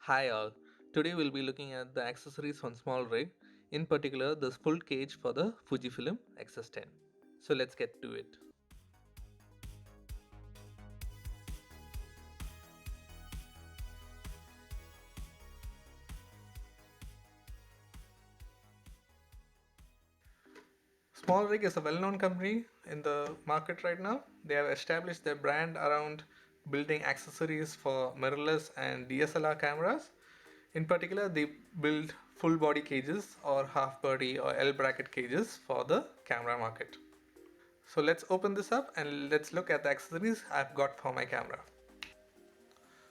Hi all. Today we'll be looking at the accessories on small rig, in particular the full cage for the Fujifilm X-S10. So let's get to it. Small Rig is a well-known company in the market right now. They have established their brand around building accessories for mirrorless and DSLR cameras. In particular, they build full body cages or half body or L bracket cages for the camera market. So let's open this up and let's look at the accessories I've got for my camera.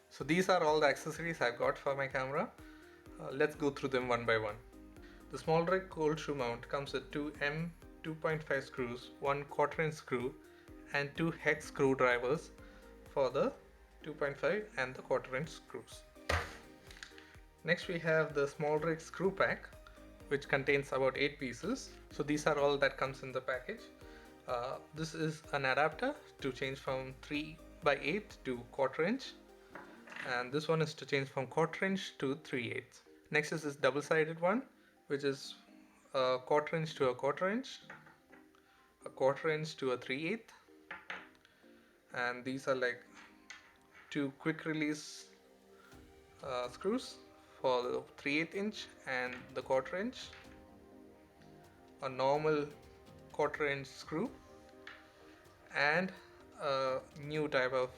So these are all the accessories I've got for my camera. Let's go through them one by one. The small rig cold shoe mount comes with two M 2.5 screws, one quarter-inch screw and two hex screwdrivers for the 2.5 and the quarter-inch screws. Next we have the small rig screw pack, which contains about 8 pieces. So these are all that comes in the package. This is an adapter to change from 3 by 8 to quarter-inch, and this one is to change from quarter-inch to 3/8. Next is this double-sided one, which is a quarter-inch to a quarter-inch, a quarter-inch to a 3/8, and these are like two quick-release screws for the 3/8 inch and the quarter-inch, a normal quarter-inch screw, and a new type of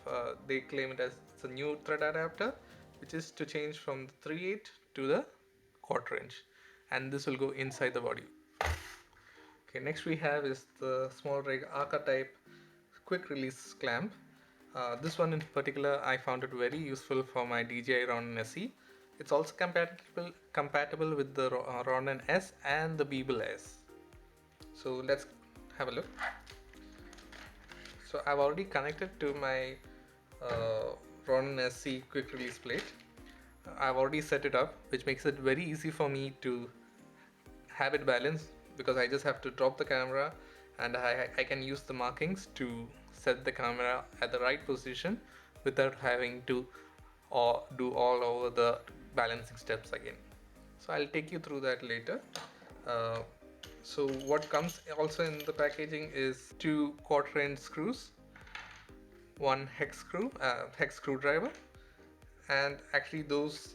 they claim it as it's a new thread adapter, which is to change from the 3/8 to the quarter-inch, and this will go inside the body. Okay, next we have is the small rig Arca type quick release clamp. This one in particular I found it very useful for my DJI Ronin SE. It's also compatible with the Ronin S and the Beeble S. So let's have a look. So I've already connected to my Ronin SC quick release plate. I've already set it up, which makes it very easy for me to have it balanced, because I just have to drop the camera and I can use the markings to set the camera at the right position without having to do all over the balancing steps again. So I'll take you through that later. Uh, so what comes also in the packaging is two quarter-inch screws, one hex screwdriver, and actually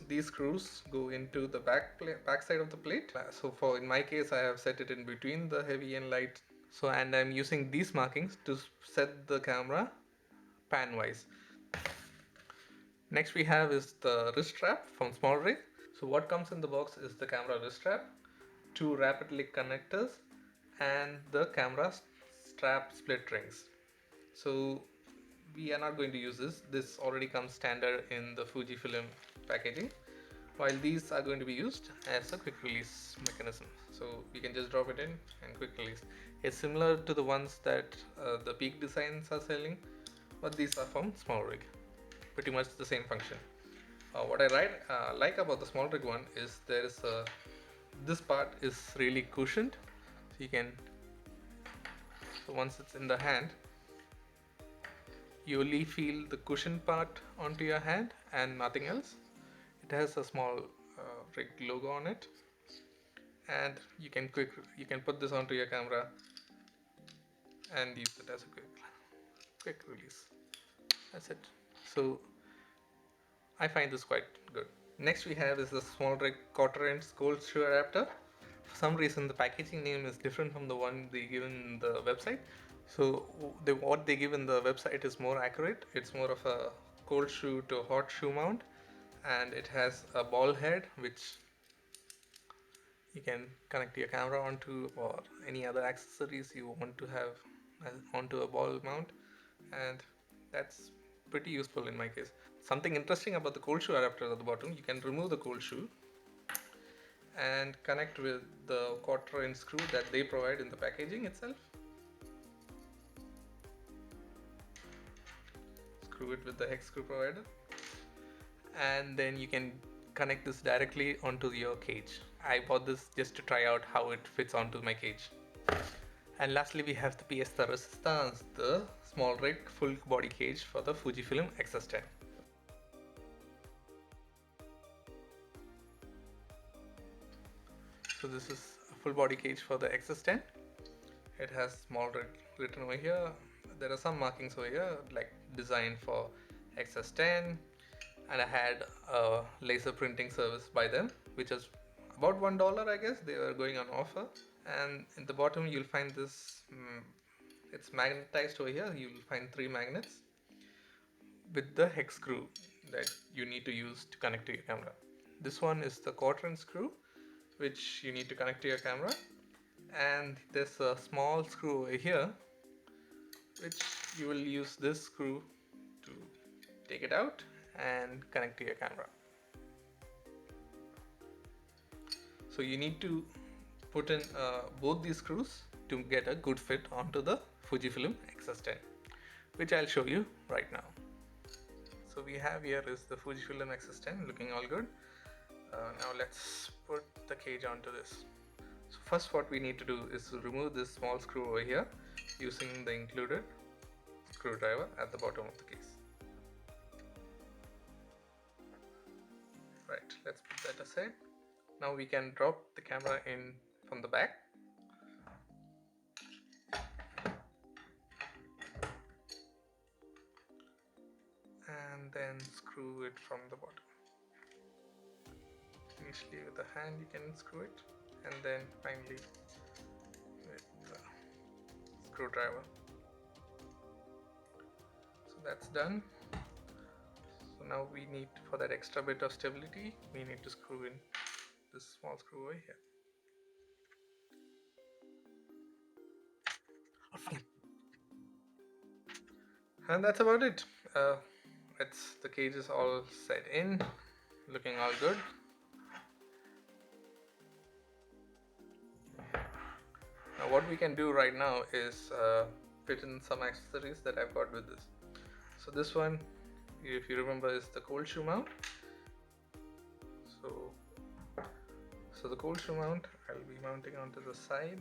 these screws go into the back side of the plate. So for in my case I have set it in between the heavy and light, so and I'm using these markings to set the camera pan wise. Next we have is the wrist strap from small rig. So what comes in the box is the camera wrist strap, two rapid link connectors, and the camera strap split rings. So we are not going to use this already comes standard in the Fujifilm packaging, while these are going to be used as a quick release mechanism. So you can just drop it in and quick release. It's similar to the ones that the Peak Designs are selling, but these are from small rig, pretty much the same function. What I like about the small rig one is there is a this part is really cushioned, so you can, so once it's in the hand you only feel the cushion part onto your hand and nothing else. It has a small rig logo on it, and you can put this onto your camera and use it as a quick release. That's it. So I find this quite good. Next we have is the small rig quarter-inch cold shoe adapter. For some reason the packaging name is different from the one they give in the website. So what they give in the website is more accurate. It's more of a cold shoe to hot shoe mount, and it has a ball head which you can connect your camera onto, or any other accessories you want to have onto a ball mount, and that's pretty useful in my case. Something interesting about the cold shoe adapter at the bottom, you can remove the cold shoe and connect with the quarter-inch screw that they provide in the packaging itself. Screw it with the hex screw provider, and then you can connect this directly onto your cage. I bought this just to try out how it fits onto my cage. And lastly we have the pièce de résistance, the small rig full body cage for the Fujifilm X-S10. So this is a full body cage for the XS10. It has small written over here. There are some markings over here like designed for XS10, and I had a laser printing service by them, which is about $1, I guess. They were going on offer. And in the bottom you'll find this, it's magnetized over here. You'll find 3 magnets with the hex screw that you need to use to connect to your camera. This one is the quarter-inch screw which you need to connect to your camera, and there's a small screw over here which you will use this screw to take it out and connect to your camera. So you need to put in both these screws to get a good fit onto the Fujifilm X-S10, which I'll show you right now. So we have here is the Fujifilm X-S10 looking all good. Now let's put the cage onto this. So first what we need to do is to remove this small screw over here using the included screwdriver at the bottom of the case. Right, let's put that aside. Now we can drop the camera in from the back. And then screw it from the bottom. Initially with the hand you can screw it, and then finally with the screwdriver. So that's done. So now we need, for that extra bit of stability, we need to screw in this small screw over here. And that's about it. The cage is all set in, looking all good. Now what we can do right now is fit in some accessories that I've got with this. So this one, if you remember, is the cold shoe mount. So the cold shoe mount I'll be mounting onto the side.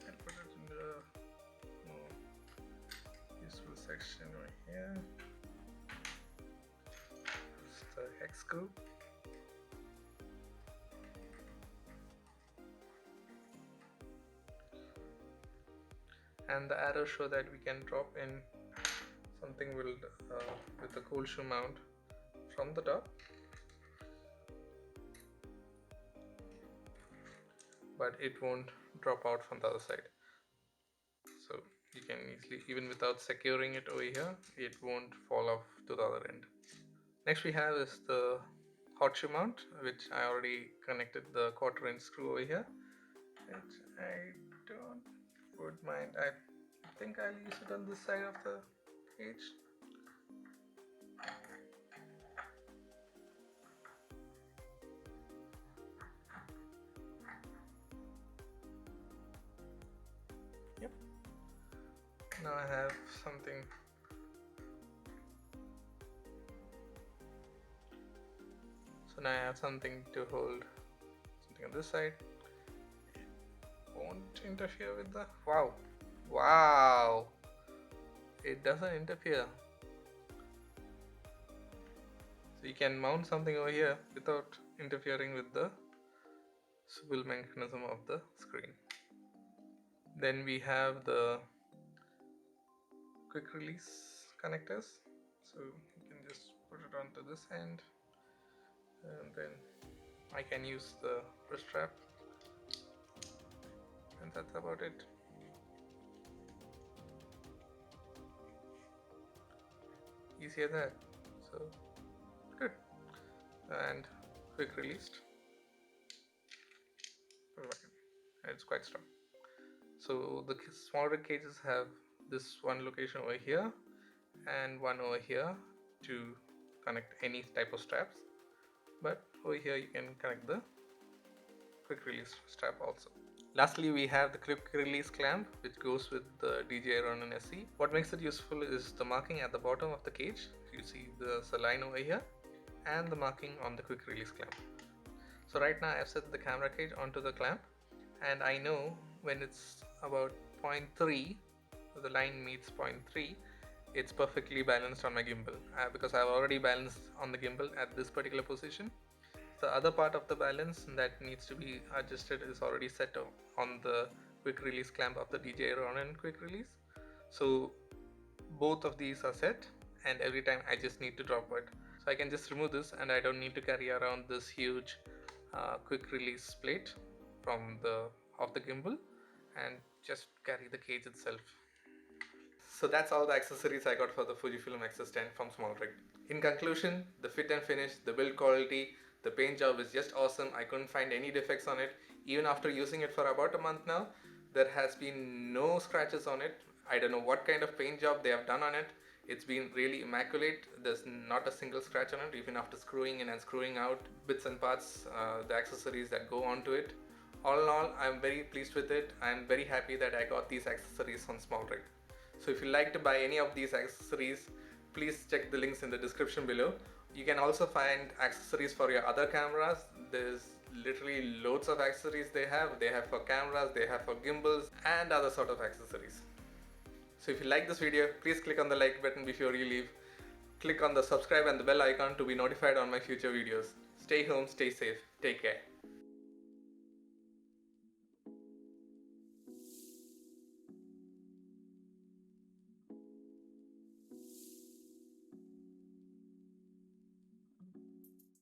I'll put it in the more useful section right here. It's the hex screw. And the arrows show that we can drop in something with the cold shoe mount from the top, but it won't drop out from the other side. So you can easily, even without securing it over here, it won't fall off to the other end. Next we have is the hot shoe mount, which I already connected the quarter-inch screw over here, which I don't mind. I think I'll use it on this side of the cage. Yep. Now I have something. So now I have something to hold something on this side. Won't interfere with the wow, it doesn't interfere. So you can mount something over here without interfering with the swivel mechanism of the screen. Then we have the quick release connectors, so you can just put it onto this end, and then I can use the wrist strap, and that's about it. Easy as that. So good. And quick released. It's quite strong. So the smaller cages have this one location over here and one over here to connect any type of straps, but over here you can connect the quick release strap also. Lastly, we have the quick release clamp, which goes with the DJI Ronin SE. What makes it useful is the marking at the bottom of the cage. You see there's a line over here and the marking on the quick release clamp. So right now I've set the camera cage onto the clamp, and I know when it's about 0.3, the line meets 0.3, it's perfectly balanced on my gimbal, because I've already balanced on the gimbal at this particular position. The other part of the balance that needs to be adjusted is already set on the quick release clamp of the DJI Ronin quick release. So both of these are set, and every time I just need to drop it. So I can just remove this and I don't need to carry around this huge quick release plate from the of the gimbal, and just carry the cage itself. So that's all the accessories I got for the Fujifilm X-S10 from SmallRig. In conclusion, the fit and finish, the build quality, the paint job is just awesome. I couldn't find any defects on it. Even after using it for about a month now, there has been no scratches on it. I don't know what kind of paint job they have done on it. It's been really immaculate. There's not a single scratch on it, even after screwing in and screwing out bits and parts, the accessories that go onto it. All in all, I'm very pleased with it. I'm very happy that I got these accessories on SmallRig. So if you like to buy any of these accessories, please check the links in the description below. You can also find accessories for your other cameras. There's literally loads of accessories they have. They have for cameras, they have for gimbals and other sort of accessories. So if you like this video, please click on the like button before you leave. Click on the subscribe and the bell icon to be notified on my future videos. Stay home, stay safe, take care.